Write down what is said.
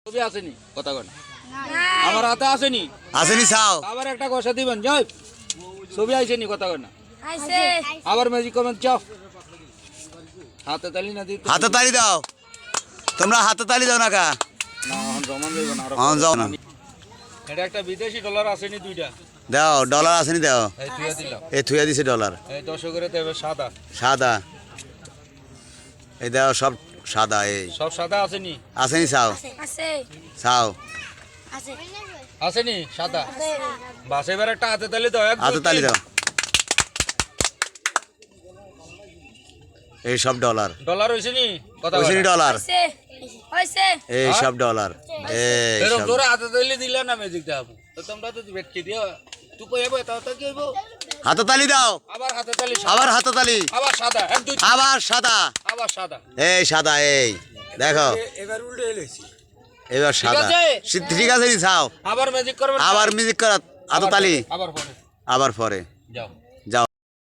ছবি আসেনি কথা কন আমার হাতে আসেনি আসেনি চাও আবার একটা কষা দিবেন জয় ছবি আইছেনি কথা কন আইছে আবার ম্যাজিক করবেন চাও হাতে তালি না দিতে হাতে তালি দাও তোমরা হাতে তালি দাও না কা না এখন জমান দেব না হ্যাঁ যাও না এটা একটা বিদেশি ডলার আসেনি দুইটা দাও ডলার আসেনি দাও এই তুইয়া দিলাম এই থুয়া দিছে ডলার এই 10 করে দেবে সাদা সাদা এই দাও সব সাদা এই সব সাদা আসেনি আসেনি চাও আছে চাও আছে আসেনি সাদা বাস এবার একটা হাতে তালি দাও এক হাতে তালি দাও এই সব ডলার ডলার হইছেনি কথা হইছেনি ডলার আছে হইছে এই সব ডলার এই এরকম সব জোরে হাতে তালি দিলা না ম্যাজিক দাও তো তোমরা তো বেটকে দিও তুই কইবো তাও তো কি হইবো হাতে তালি দাও আবার হাতে তালি আবার হাতে তালি আবার সাদা এক দুই আবার সাদা আবার সাদা এই সাদা এই দেখো এবার উল্টে এলেছি এবার সাদা আছে? ঠিক আছে চাও আবার ম্যাজিক করবেন আবার মিউজিক করা হাতে তালি আবার পরে আবার পরে যাও যাও